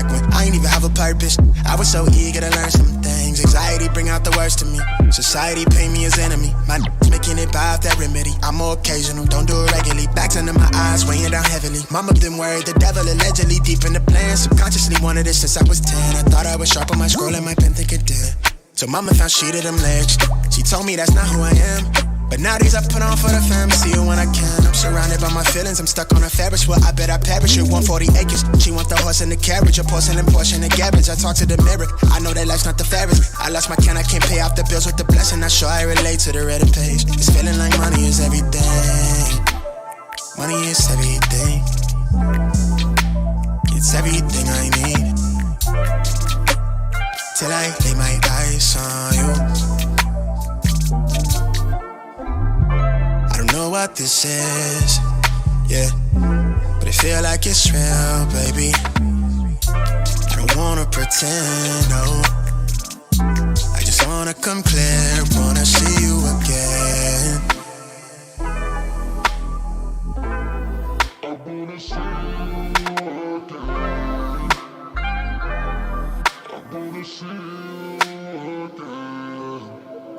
back when I ain't even have a purpose. I was so eager to learn some things. Anxiety bring out the worst in me. Society paint me as enemy. My making it by that remedy. I'm more occasional, don't do it regularly. Backs under my eyes, weighing down heavily. Mama been worried, the devil allegedly deep in the plan. Subconsciously wanted it since I was 10. I thought I was sharp on my scroll and my pen thinking dead. So mama found shit of them legs. She told me that's not who I am. But nowadays I put on for the fam, see it when I can. I'm surrounded by my feelings, I'm stuck on a Ferris wheel. I bet I perish at 140 acres. She want the horse and the carriage, a porcelain portion of garbage. I talk to the mirror, I know that life's not the fairest. I lost my can, I can't pay off the bills with the blessing. I'm sure I relate to the Reddit page. It's feeling like money is everything. Money is everything. It's everything I need. Till I lay my eyes on you. Know what this is, yeah, but it feel like it's real, baby. I don't wanna pretend, no. I just wanna come clear, wanna see you again. I wanna see you again. I wanna see you again.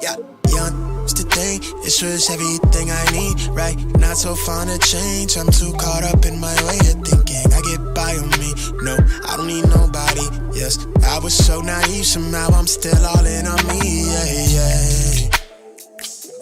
Yeah, young. Today, this was everything I need, right? Not so fond of change, I'm too caught up in my way of thinking. I get by on me, no, I don't need nobody, yes. I was so naive, somehow I'm still all in on me, yeah, yeah.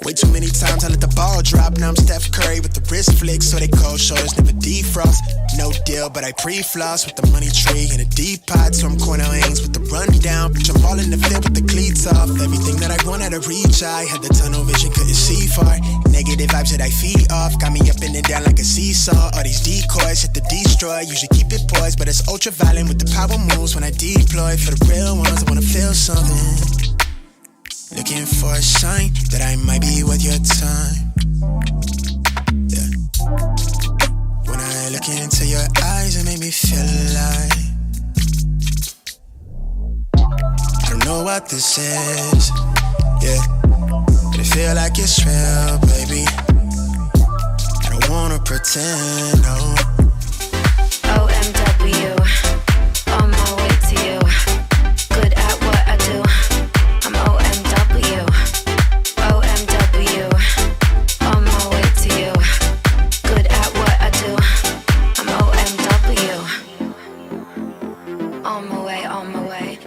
Way too many times I let the ball drop. Now I'm Steph Curry with the wrist flick, so they cold shoulders never defrost. No deal, but I pre-floss with the money tree in a deep pot. So I'm corner hangs with the rundown. Bitch, I'm all in the field with the cleats off. Everything that I wanted to reach, I had the tunnel vision, couldn't see far. Negative vibes that I feed off got me up and down like a seesaw. All these decoys hit the destroy. Usually keep it poised, but it's ultra violent with the power moves when I deploy. For the real ones, I wanna feel something. Looking for a sign that I might be worth your time, yeah. When I look into your eyes, it make me feel alive. I don't know what this is, yeah, but it feel like it's real, baby. I don't wanna pretend, no. OMW, on my way to you. Good at what I do. I'm OMW, OMW, on my way to you. Good at what I do. I'm OMW, on my way, on my way.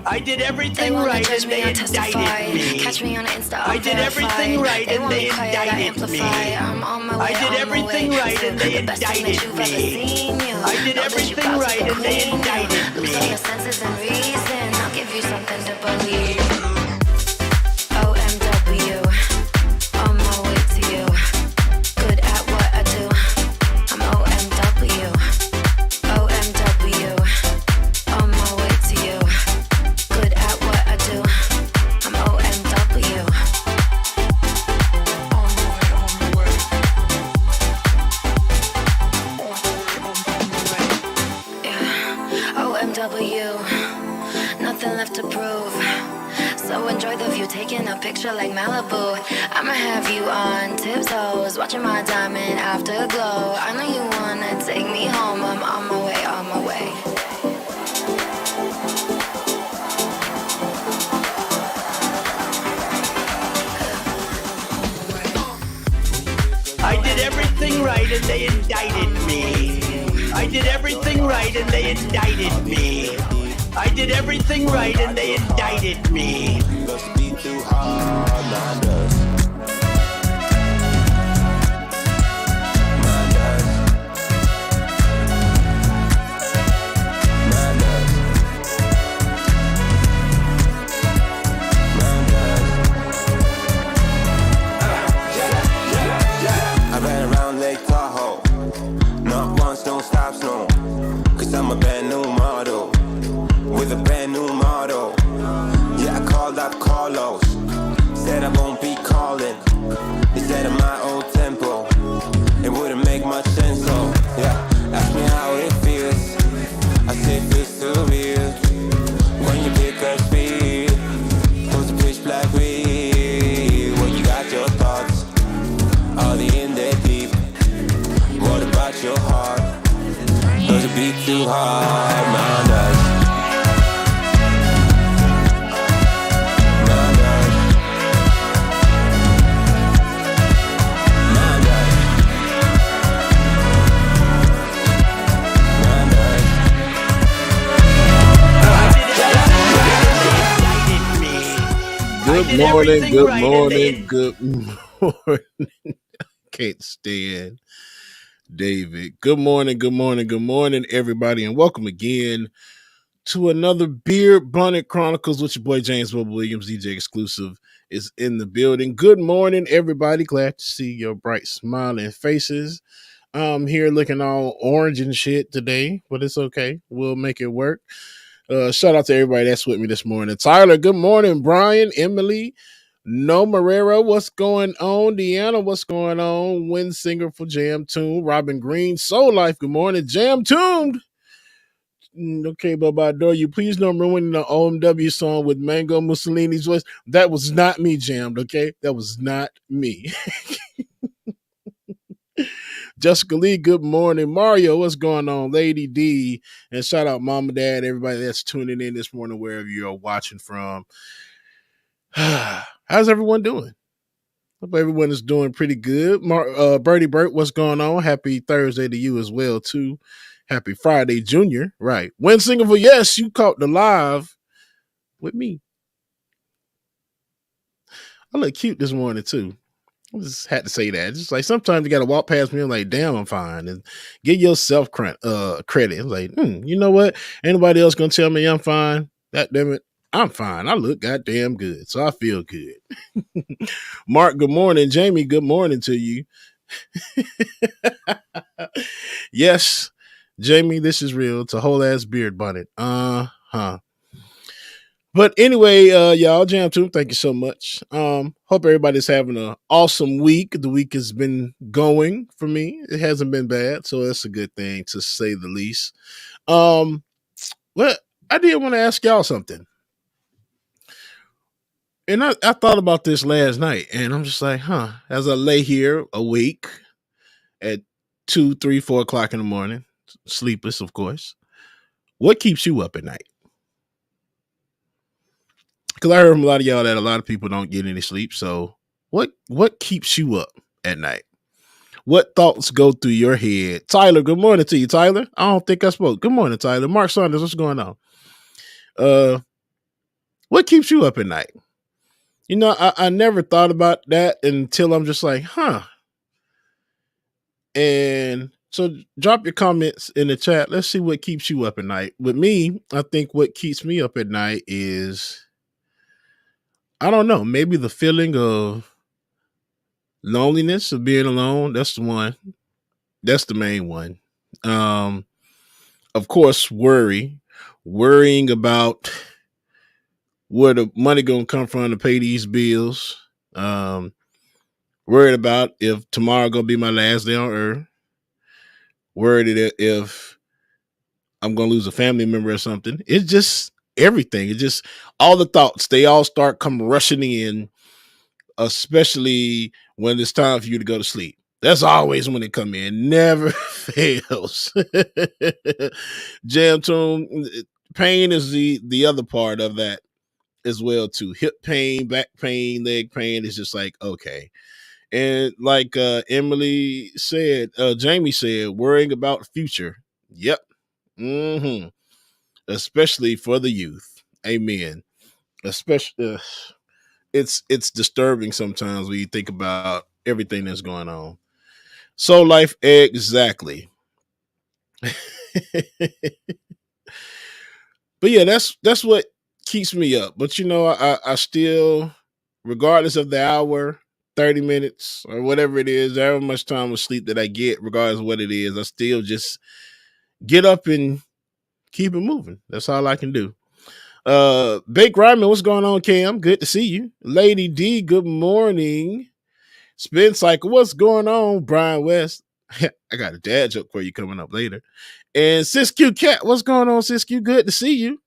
I did everything right and they indicted me. Catch me on Insta, I did everything right and they indicted me. I did everything right and they indicted me. I did everything right and they indicted me. Losing your senses and reason, I'll give you something to believe. OMW, on my way to you. Good at what I do. I'm OMW, OMW, on my way to you. Good at what I do. I'm OMW. On my way. Yeah, OMW. Nothing left to prove. So enjoy the view, taking a picture like Malibu. I'ma have you on tiptoes, watching my diamond afterglow. I know you wanna take me home. I'm on my way, on my way. I did everything right and they indicted me. I did everything right and they indicted me. I did everything right and they indicted me. Must be too hard, mind us. Mind us. Mind us. Mind us. I ran around Lake Tahoe. Not once, don't stop, no. Cause I'm a brand new model. With a brand new model. Yeah, I called up Carlos. Said I won't be calling. Instead of my old tempo. It wouldn't make much sense, so yeah. Ask me how it feels. I said it feels surreal. When you pick up speed. Towards the pitch black real. When you got your thoughts. All the in there deep. What about hurt your heart. Does it beat too hard? Mine does. Mine does. Mine does. Mine does. Good morning, good morning, good morning. Can't stand David. Good morning, good morning, good morning, everybody, and welcome again to another Beard Bonnet Chronicles with your boy James Bubba Williams. DJ XXXclusive is in the building. Good morning, everybody. Glad to see your bright, smiling faces. I'm here looking all orange and shit today, but it's okay. We'll make it work. Shout out to everybody that's with me this morning. Tyler, good morning. Brian, Emily, No Marrero, what's going on? Deanna, what's going on? Wind singer for Jam Tune. Robin Green, Soul Life, good morning. Jam Tuned. Okay, but by door, you please don't ruin the OMW song with Mango Mussolini's voice. That was not me, Jammed, okay? That was not me. Jessica Lee, good morning. Mario, what's going on? Lady D, and shout out Mama, Dad, everybody that's tuning in this morning, wherever you're watching from. How's everyone doing? Hope everyone is doing pretty good. Birdie Burt, what's going on? Happy Thursday to you as well, too. Happy Friday, Junior. Right. When singing for yes, you caught the live with me. I look cute this morning, too. I just had to say that. Just like sometimes you got to walk past me and like, damn, I'm fine. And give yourself credit. Like, you know what? Anybody else going to tell me I'm fine? God damn it. I'm fine. I look goddamn good. So I feel good. Mark, good morning. Jamie, good morning to you. Yes, Jamie, this is real. It's a whole ass beard bonnet. But anyway, y'all, Jam Tune, thank you so much. Hope everybody's having an awesome week. The week has been going for me. It hasn't been bad, so that's a good thing to say the least. Well, I did want to ask y'all something. And I thought about this last night, and I'm just like, as I lay here awake at 2, 3, 4 o'clock in the morning, sleepless, of course, what keeps you up at night? Because I heard from a lot of y'all that a lot of people don't get any sleep. So what keeps you up at night? What thoughts go through your head? Tyler, good morning to you, Tyler. I don't think I spoke. Good morning, Tyler. Mark Saunders, what's going on? What keeps you up at night? You know, I never thought about that until I'm just like, And so drop your comments in the chat. Let's see what keeps you up at night. With me, I think what keeps me up at night is, I don't know, maybe the feeling of loneliness, of being alone. That's the one. That's the main one. Of course, worrying about where the money gonna come from to pay these bills. Worried about if tomorrow gonna be my last day on earth. Worried if I'm gonna lose a family member or something. It's just everything. It's just all the thoughts. They all start come rushing in, especially when it's time for you to go to sleep. That's always when they come in. Never fails. Jam Tune, pain is the other part of that as well too. Hip pain, back pain, leg pain is just like, okay. And like Emily said, Jamie said, worrying about the future. Yep. Mm-hmm. Especially for the youth. Amen. Especially, it's disturbing sometimes when you think about everything that's going on. Soul Life, exactly. But yeah, that's what keeps me up. But you know, I still, regardless of the hour, 30 minutes or whatever it is, however much time of sleep that I get, regardless of what it is, I still just get up and keep it moving. That's all I can do. Bake Ryman, what's going on, Cam? Good to see you. Lady D, good morning. Spin Cycle, what's going on, Brian West? I got a dad joke for you coming up later. And Sis Q Cat, what's going on, Sis Q? Good to see you.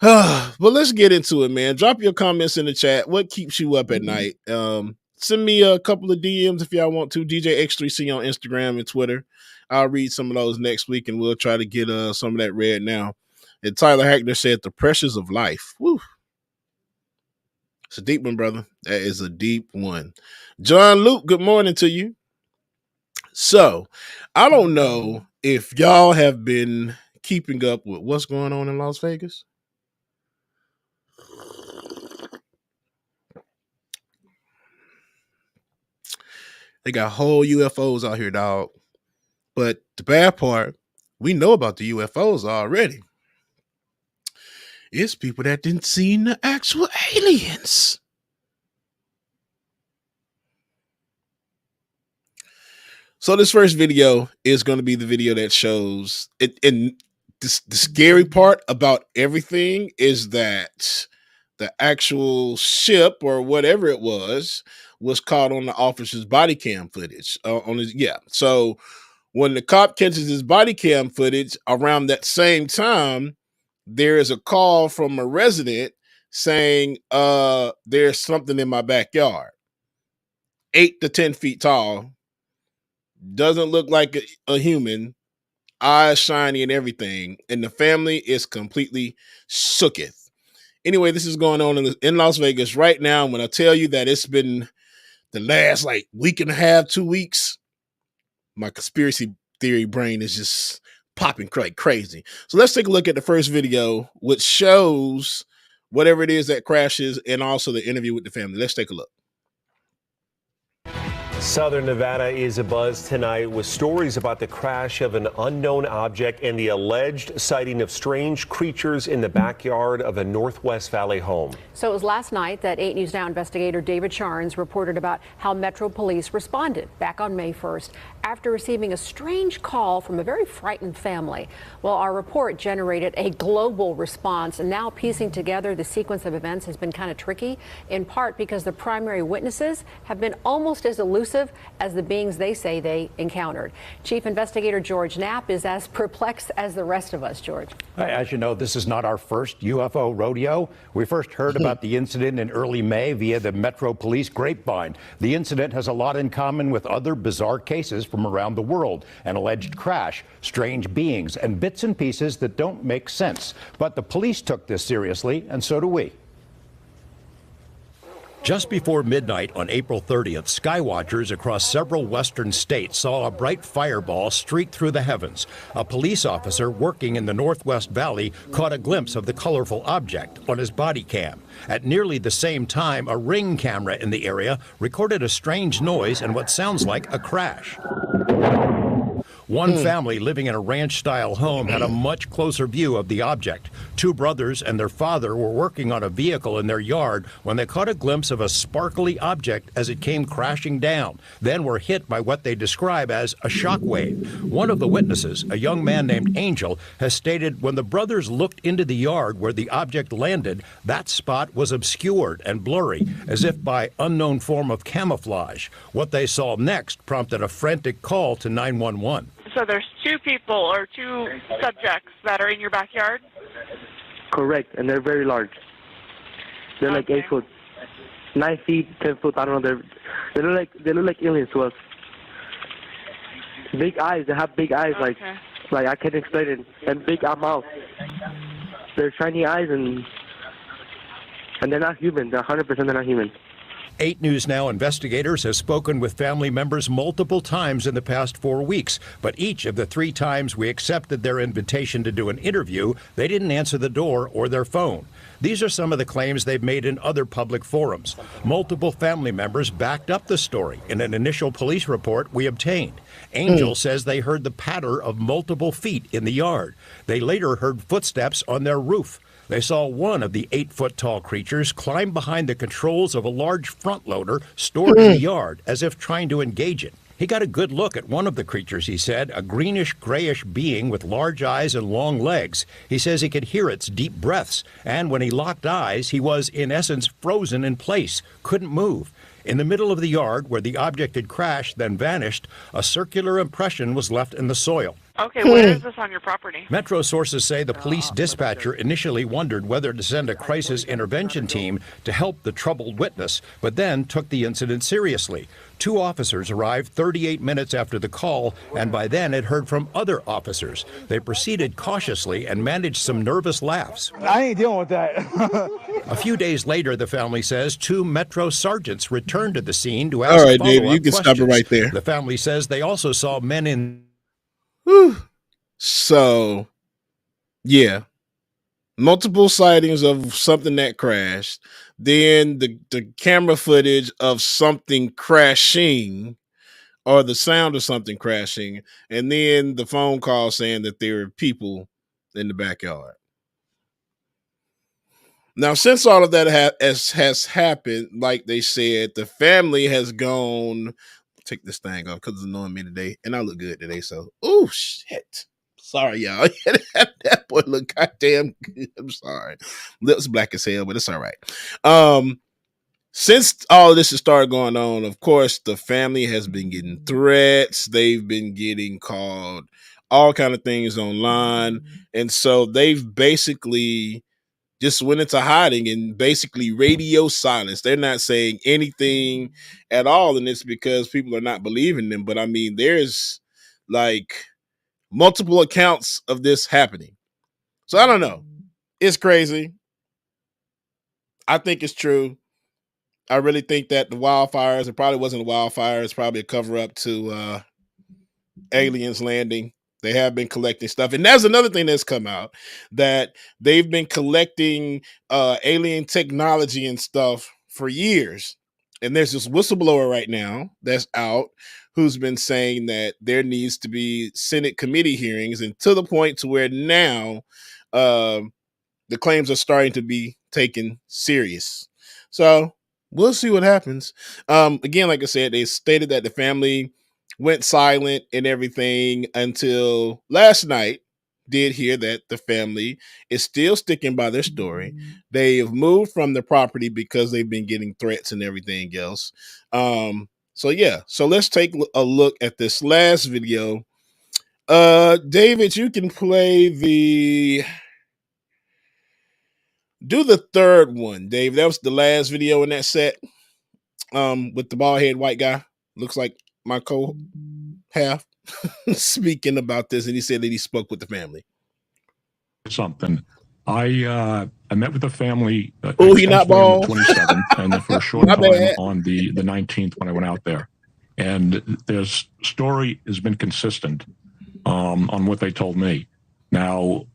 But let's get into it, man. Drop your comments in the chat. What keeps you up at night? send me a couple of DMs if y'all want to. DJ XXXclusive on Instagram and Twitter. I'll read some of those next week, and we'll try to get some of that read now. And Tyler Hackner said, "The pressures of life." Woo. It's a deep one, brother. That is a deep one. John Luke, good morning to you. So, I don't know if y'all have been keeping up with what's going on in Las Vegas. They got whole UFOs out here, dog. But the bad part, we know about the UFOs already. It's people that didn't see the actual aliens. So this first video is going to be the video that shows it. And the scary part about everything is that the actual ship or whatever it was caught on the officer's body cam footage. So when the cop catches his body cam footage around that same time, there is a call from a resident saying, there's something in my backyard, 8 to 10 feet tall, doesn't look like a human, eyes shiny and everything. And the family is completely shooketh. Anyway, this is going on in Las Vegas right now. When I tell you that it's been the last week and a half, 2 weeks, my conspiracy theory brain is just popping like crazy. So let's take a look at the first video, which shows whatever it is that crashes and also the interview with the family. Let's take a look. Southern Nevada is abuzz tonight with stories about the crash of an unknown object and the alleged sighting of strange creatures in the backyard of a Northwest Valley home. So it was last night that 8 News Now investigator David Charnes reported about how Metro Police responded back on May 1st after receiving a strange call from a very frightened family. Well, our report generated a global response, and now piecing together the sequence of events has been kind of tricky, in part because the primary witnesses have been almost as elusive as the beings they say they encountered. Chief Investigator George Knapp is as perplexed as the rest of us. George. As you know, this is not our first UFO rodeo. We first heard about the incident in early May via the Metro Police grapevine. The incident has a lot in common with other bizarre cases from around the world: an alleged crash, strange beings, and bits and pieces that don't make sense. But the police took this seriously, and so do we. Just before midnight on April 30th, skywatchers across several western states saw a bright fireball streak through the heavens. A police officer working in the Northwest Valley caught a glimpse of the colorful object on his body cam. At nearly the same time, a Ring camera in the area recorded a strange noise and what sounds like a crash. One family living in a ranch-style home had a much closer view of the object. 2 brothers and their father were working on a vehicle in their yard when they caught a glimpse of a sparkly object as it came crashing down, then were hit by what they describe as a shock wave. One of the witnesses, a young man named Angel, has stated when the brothers looked into the yard where the object landed, that spot was obscured and blurry, as if by unknown form of camouflage. What they saw next prompted a frantic call to 911. So there's 2 people or 2 subjects that are in your backyard? Correct, and they're very large. They're like 8 foot, 9 feet, 10 foot. I don't know. They look like aliens to us. Big eyes. They have big eyes, like I can't explain it. And big mouth. They're shiny eyes, and they're not human. They're 100% they're not human. 8 News Now investigators have spoken with family members multiple times in the past 4 weeks, but each of the 3 times we accepted their invitation to do an interview, they didn't answer the door or their phone. These are some of the claims they've made in other public forums. Multiple family members backed up the story in an initial police report we obtained. Angel says they heard the patter of multiple feet in the yard. They later heard footsteps on their roof. They saw one of the 8-foot-tall creatures climb behind the controls of a large front loader stored in the yard as if trying to engage it. He got a good look at one of the creatures, he said, a greenish-grayish being with large eyes and long legs. He says he could hear its deep breaths, and when he locked eyes, he was, in essence, frozen in place, couldn't move. In the middle of the yard where the object had crashed, then vanished, a circular impression was left in the soil. Okay, where is this on your property? Metro sources say the police dispatcher initially wondered whether to send a crisis intervention team to help the troubled witness, but then took the incident seriously. 2 officers arrived 38 minutes after the call, and by then had heard from other officers. They proceeded cautiously and managed some nervous laughs. I ain't dealing with that. A few days later, the family says 2 Metro sergeants returned to the scene to ask All right, follow-up David, you can questions. stop it right there. The family says they also saw men in... So, yeah, multiple sightings of something that crashed. Then the camera footage of something crashing, or the sound of something crashing, and then the phone call saying that there are people in the backyard. Now, since all of that has happened, like they said, the family has gone. Take this thing off because it's annoying me today, and I look good today. So, oh shit. Sorry, y'all. That boy look goddamn good. I'm sorry. Lips black as hell, but it's all right. Since all of this has started going on, of course, the family has been getting threats. They've been getting called all kind of things online. And so they've basically just went into hiding and basically radio silence. They're not saying anything at all. And it's because people are not believing them. But I mean, there's like multiple accounts of this happening. So I don't know. It's crazy. I think it's true. I really think that the wildfires, it probably wasn't a wildfire. It's probably a cover up to aliens landing. They have been collecting stuff. And that's another thing that's come out, that they've been collecting alien technology and stuff for years. And there's this whistleblower right now that's out who's been saying that there needs to be Senate committee hearings, and to the point to where now the claims are starting to be taken serious. So we'll see what happens. Again, like I said, they stated that the family went silent and everything until last night. Did hear that the family is still sticking by their story. They have moved from the property because they've been getting threats and everything else. So yeah, so let's take a look at this last video. David, you can play do the third one, Dave. That was the last video in that set. With the bald head white guy. Looks like my co-half speaking about this, and he said that he spoke with the family. Something. I met with the family. Oh, he not bald. On the 27th, and then for a short time on the 19th when I went out there. And their story has been consistent on what they told me. Now,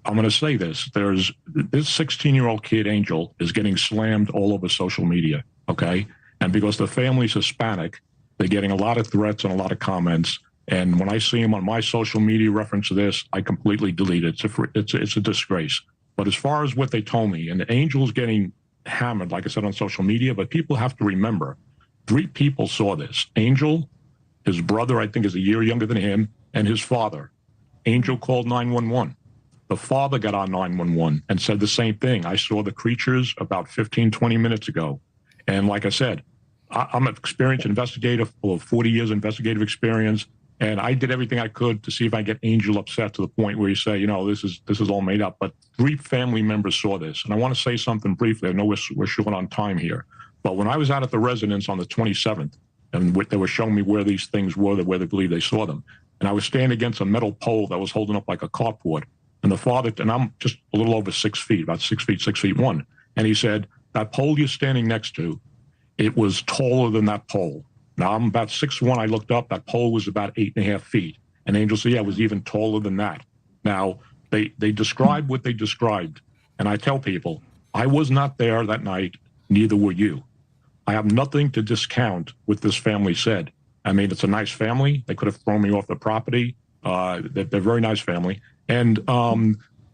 I'm going to say this. This 16-year-old kid, Angel, is getting slammed all over social media, okay? And because the family's Hispanic, they're getting a lot of threats and a lot of comments. And when I see him on my social media reference to this, I completely delete it. It's a disgrace. But as far as what they told me, and Angel's getting hammered, like I said, on social media, but people have to remember, 3 people saw this. Angel, his brother, I think, is a year younger than him, and his father. Angel called 911. The father got on 911 and said the same thing. I saw the creatures about 15, 20 minutes ago. And like I said, I'm an experienced investigator, full of 40 years investigative experience, and I did everything I could to see if I get Angel upset to the point where you say, you know, this is all made up. But 3 family members saw this, and I want to say something briefly. I know we're short on time here, but when I was out at the residence on the 27th, and they were showing me where these things were, where they believe they saw them, and I was standing against a metal pole that was holding up like a carport, and the father, and I'm just a little over 6 feet, about 6 feet, 6'1", and he said, that pole you're standing next to, it was taller than that pole. Now, I'm about 6'1". I looked up. That pole was about 8.5 feet. And Angel said, yeah, it was even taller than that. Now, they described what they described. And I tell people, I was not there that night. Neither were you. I have nothing to discount what this family said. I mean, it's a nice family. They could have thrown me off the property. They're a very nice family. And,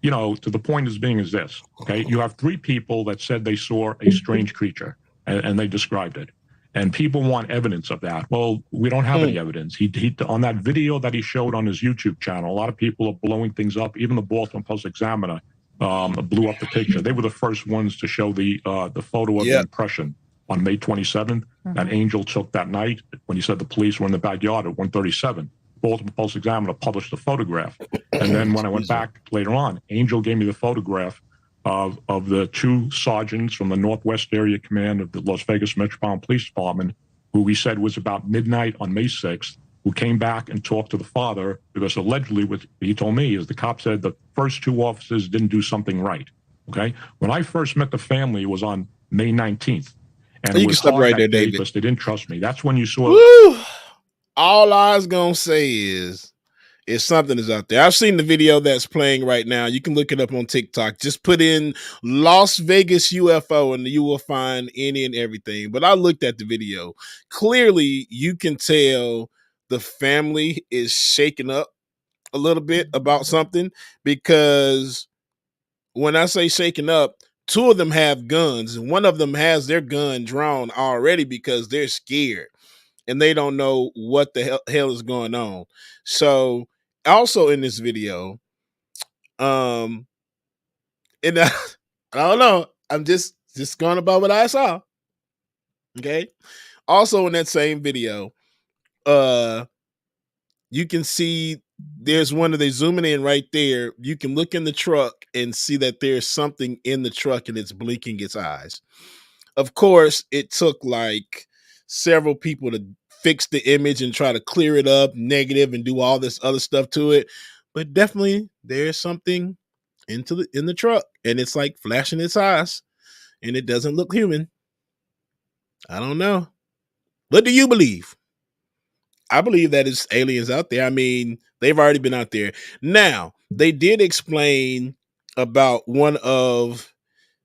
you know, to the point is this, okay? You have 3 people that said they saw a strange creature. And they described it. And people want evidence of that. Well, we don't have any evidence. He on that video that he showed on his YouTube channel, a lot of people are blowing things up. Even the Baltimore Post-Examiner blew up the picture. They were the first ones to show the photo of the impression. on May 27th. That Angel took that night when he said the police were in the backyard at 1:37. Baltimore Post-Examiner published the photograph. And then when I went back later on, Angel gave me the photograph of the two sergeants from the Northwest Area Command of the Las Vegas Metropolitan Police Department, who he said was about midnight on May 6th, who came back and talked to the father, because allegedly what he told me is the cop said the first two officers didn't do something right. Okay? When I first met the family, it was on May 19th. And you it can was stop hard right that there, day David. because they didn't trust me. That's when you saw. Woo! All I was gonna say is something is out there. I've seen the video that's playing right now. You can look it up on TikTok. Just put in Las Vegas UFO and you will find any and everything. But I looked at the video. Clearly, you can tell the family is shaken up a little bit about something, because when I say shaken up, two of them have guns and one of them has their gun drawn already because they're scared and they don't know what the hell is going on. So also in this video, and I don't know, I'm just going about what I saw. Okay. Also in that same video, you can see there's one of they zooming in right there. You can look in the truck and see that there's something in the truck and it's blinking its eyes. Of course, it took like several people to fix the image and try to clear it up, negative, and do all this other stuff to it. But definitely there's something in the truck and it's like flashing its eyes and it doesn't look human. I don't know. What do you believe? I believe that it's aliens out there. I mean, they've already been out there. Now, they did explain about one of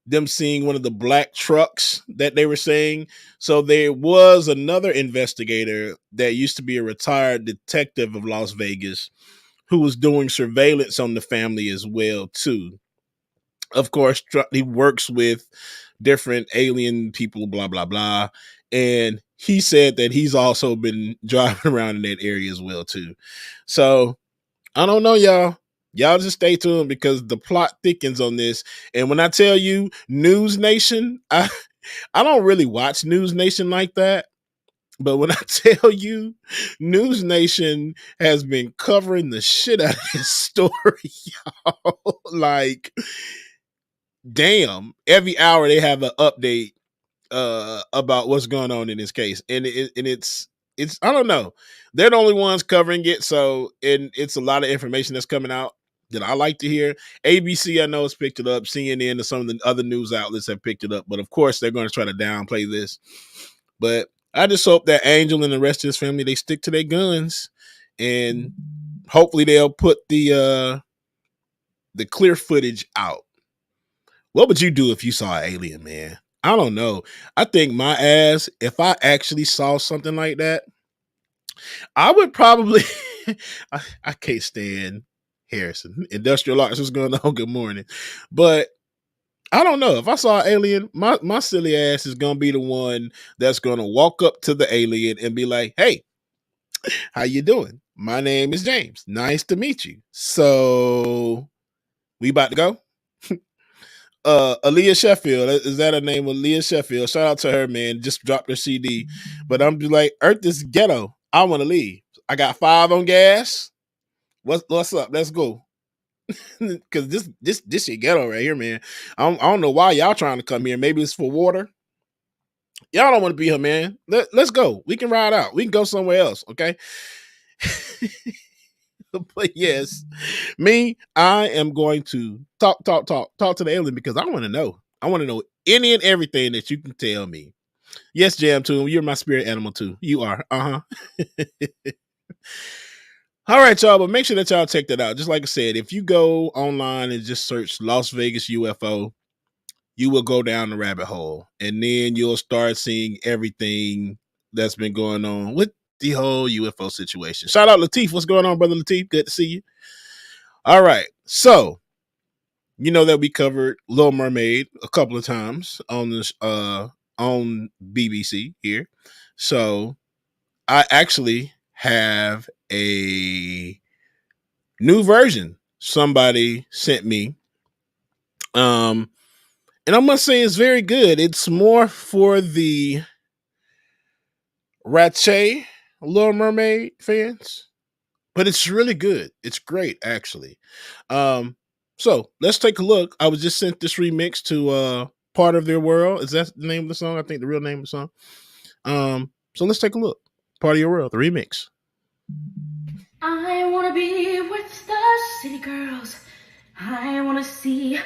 them seeing one of the black trucks that they were saying. So there was another investigator that used to be a retired detective of Las Vegas who was doing surveillance on the family as well, too. Of course, he works with different alien people, blah, blah, blah. And he said that he's also been driving around in that area as well, too. So I don't know, y'all. Y'all just stay tuned because the plot thickens on this. And when I tell you News Nation, I don't really watch News Nation like that. But when I tell you News Nation has been covering the shit out of this story, y'all, like, damn, every hour they have an update about what's going on in this case. And it's I don't know. They're the only ones covering it. So, and it's a lot of information that's coming out that I like to hear. ABC, I know, has picked it up. CNN and some of the other news outlets have picked it up. But of course, they're going to try to downplay this. But I just hope that Angel and the rest of his family, they stick to their guns. And hopefully they'll put the clear footage out. What would you do if you saw an alien, man? I don't know. I think my ass, if I actually saw something like that, I would probably, I can't stand Harrison. Industrial Arts, what's going on? Good morning. But I don't know. If I saw an alien, my silly ass is going to be the one that's going to walk up to the alien and be like, hey, how you doing? My name is James. Nice to meet you. So we about to go? Aaliyah Sheffield, is that her name? Aaliyah Sheffield. Shout out to her, man. Just dropped her CD. But I'm just like, Earth is ghetto. I want to leave. I got 5 on gas. What's up? Let's go. Cause this shit ghetto right here, man. I don't know why y'all trying to come here. Maybe it's for water. Y'all don't want to be here, man. Let's go. We can ride out. We can go somewhere else. Okay. But yes, I am going to talk to the alien because I want to know. I want to know any and everything that you can tell me. Yes, Jam Toon, you're my spirit animal too. You are. All right, y'all, but make sure that y'all check that out. Just like I said, if you go online and just search Las Vegas UFO, you will go down the rabbit hole, and then you'll start seeing everything that's been going on with the whole UFO situation. Shout out Lateef. What's going on, brother Lateef? Good to see you. All right. So, you know that we covered Little Mermaid a couple of times on this on BBC here. So, I actually have a new version somebody sent me. And I must say it's very good. It's more for the Ratchet Little Mermaid fans, but it's really good. It's great, actually. So let's take a look. I was just sent this remix to Part of Their World. Is that the name of the song? I think the real name of the song. So let's take a look. Part of Your World, the remix. I wanna be with the city girls. I wanna see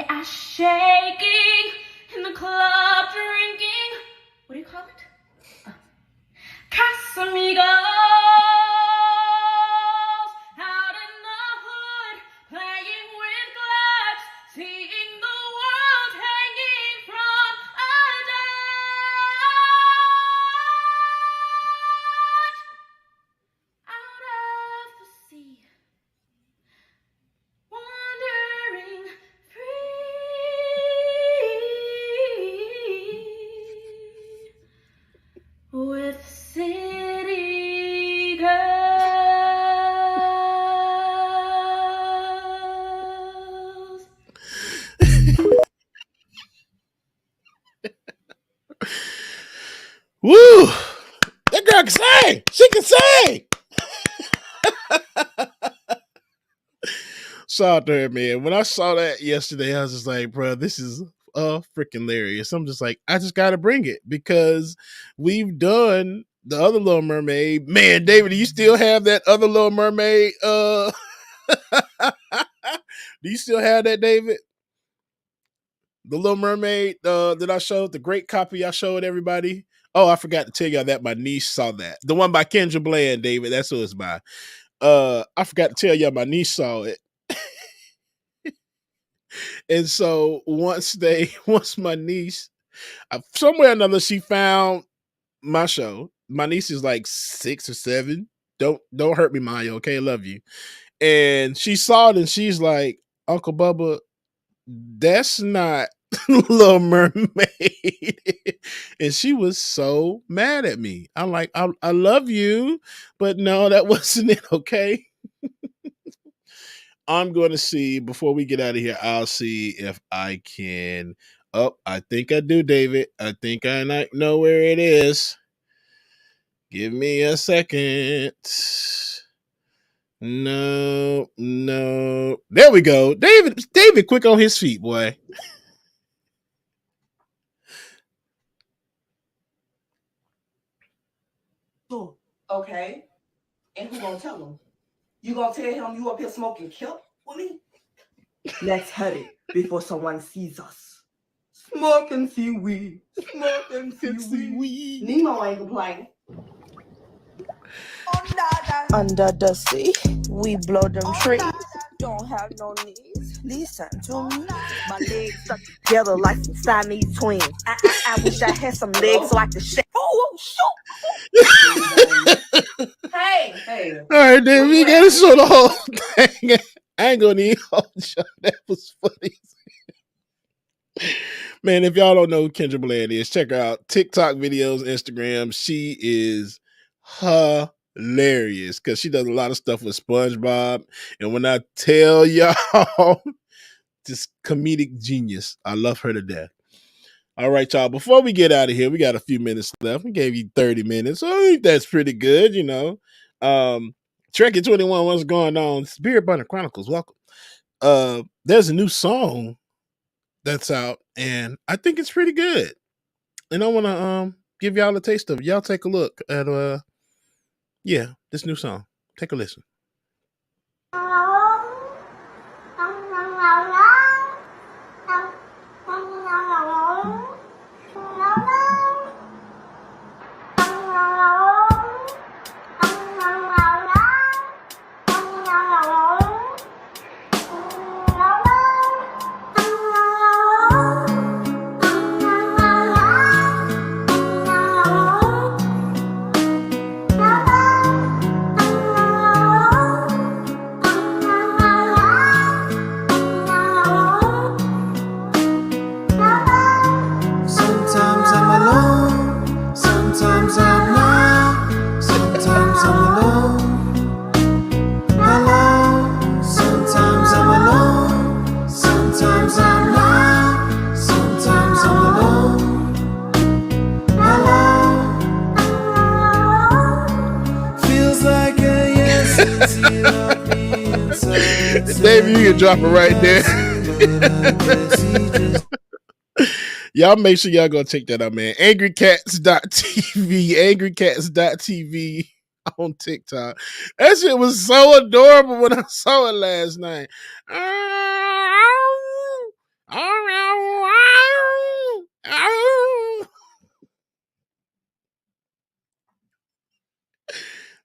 us shaking in the club drinking. What do you call it? Casamigos. Out in the hood, playing with gloves, seeing the world hanging from a dodge. Out of the sea, wandering free with city girls. Woo! That girl can sing. She can sing. Shout out to her, man. When I saw that yesterday, I was just like, bro, this is freaking hilarious. I'm just like, I just got to bring it because we've done the other Little Mermaid. Man, David, do you still have that other Little Mermaid? Do you still have that, David? The Little Mermaid that I showed, the great copy I showed everybody. Oh, I forgot to tell y'all that my niece saw that. The one by Kendra Bland, David. That's who it's by. I forgot to tell y'all my niece saw it. And so once my niece, somewhere or another, she found my show. My niece is like 6 or 7. Don't hurt me, Maya. Okay, I love you. And she saw it and she's like, Uncle Bubba, that's not Little Mermaid. And she was so mad at me. I'm like, I love you, but no, that wasn't it. Okay. I'm going to see, before we get out of here, I'll see if I can. Oh, I think I do, David. I think I know where it is. Give me a second. No. There we go. David, quick on his feet, boy. Okay. And who gonna tell him? You gonna tell him you up here smoking kelp with me? Let's hurry before someone sees us. Smoking seaweed. Smoking seaweed. Nemo ain't complaining. Under the sea, we blow them trees. Don't have no knees. Listen to me. My legs stuck together like some Siamese twins. I wish I had some legs so I could shake. Oh, shoot. Hey. All right, David, we got to show the whole thing. I ain't going to even hold you. That was funny. Man, if y'all don't know who Kendra Bland is, check her out. TikTok videos, Instagram. She is hilarious because she does a lot of stuff with SpongeBob. And when I tell y'all, just comedic genius. I love her to death. All right, y'all. Before we get out of here, we got a few minutes left. We gave you 30 minutes. So I think that's pretty good, you know. Trekkie 21, what's going on? Spirit Bonnet Chronicles, welcome. There's a new song that's out, and I think it's pretty good. And I want to give y'all a taste of it. Y'all take a look at this new song. Take a listen. Dave, you can drop it right there. Y'all make sure y'all go check that out, man. Angrycats.tv on TikTok. That shit was so adorable when I saw it last night.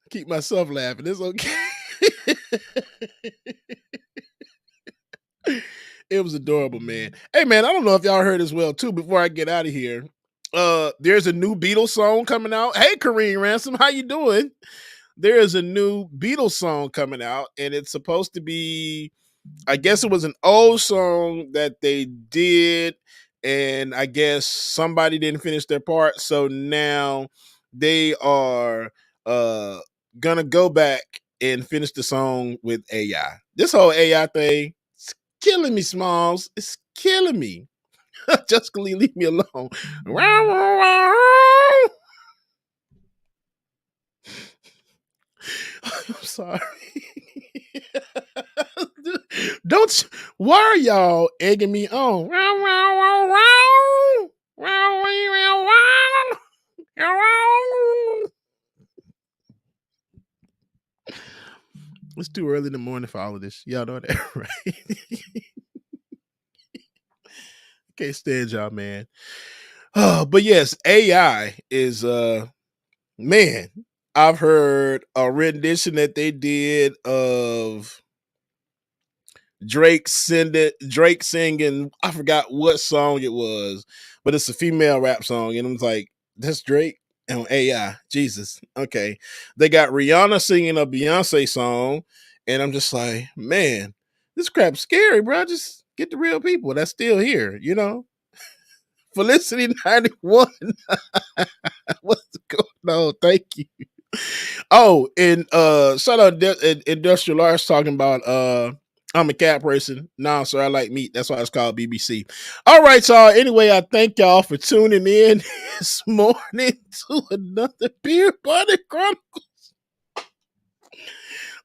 Keep myself laughing. It's okay. It was adorable, man. Hey, man, I don't know if y'all heard as well, too, before I get out of here. There's a new Beatles song coming out. Hey, Kareem Ransom, how you doing? There is a new Beatles song coming out, and it's supposed to be, I guess it was an old song that they did, and I guess somebody didn't finish their part, so now they are gonna go back and finish the song with AI. This whole AI thing, it's killing me, Smalls. It's killing me. Just leave me alone. I'm sorry. Why are y'all egging me on? It's too early in the morning for all of this. Y'all know that, right? Can't stand y'all, man. But yes, AI is man, I've heard a rendition that they did of Drake singing, I forgot what song it was, but it's a female rap song, and I was like, that's Drake on AI. Jesus. Okay. They got Rihanna singing a Beyonce song, and I'm just like, man, this crap's scary, bro. Just get the real people that's still here, you know? Felicity 91. What's going on? Thank you. Oh, and shout out Industrial Arts talking about I'm a cat person. No, sir, I like meat. That's why it's called BBC. All right, y'all. Anyway, I thank y'all for tuning in this morning to another Beer Bonnet Chronicles.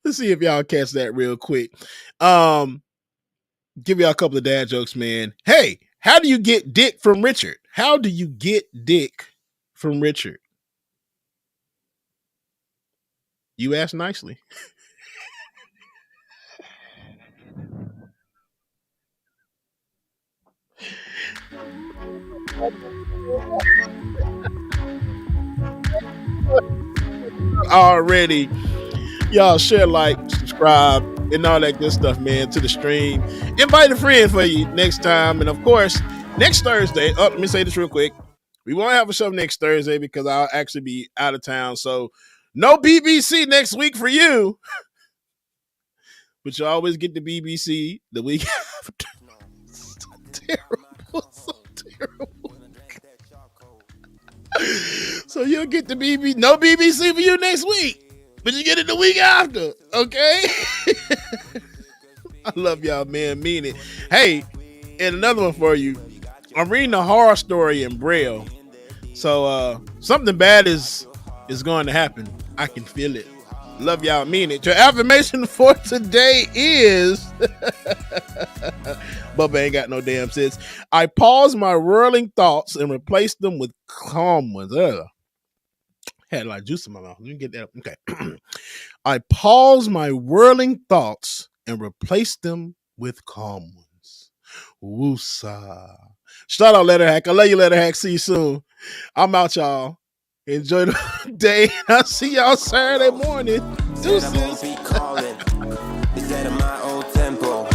Let's see if y'all catch that real quick. Give y'all a couple of dad jokes, man. Hey, how do you get dick from Richard? How do you get dick from Richard? You asked nicely. Already, y'all share, like, subscribe, and all that good stuff, man, to the stream. Invite a friend for you next time. And of course, next Thursday, let me say this real quick. We won't have a show next Thursday because I'll actually be out of town. So no BBC next week for you. But you always get the BBC the week after. So terrible. So terrible. So you'll get the no BBC for you next week, but you get it the week after, okay? I love y'all, man. Mean it. Hey, and another one for you. I'm reading a horror story in Braille. So something bad is going to happen. I can feel it. Love y'all, mean it. Your affirmation for today is Bubba ain't got no damn sense. I pause my whirling thoughts and replace them with calm ones. Had a lot of juice in my mouth. Let me get that. Okay. I pause my whirling thoughts and replace them with calm ones. Woosa. Shout out Letterhack. I love you, Letterhack. See you soon. I'm out, y'all. Enjoy the day. I'll see y'all Saturday morning. Deuces. Instead of my old tempo,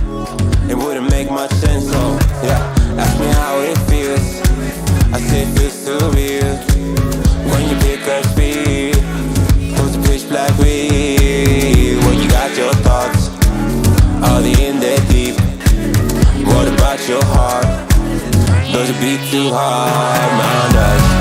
it wouldn't make much sense. So yeah, ask me how it feels. I say it feels surreal when you pick up speed. Those pitch black weed. When you got your thoughts, all the in there deep. What about your heart? Does it beat too hard? Mine does.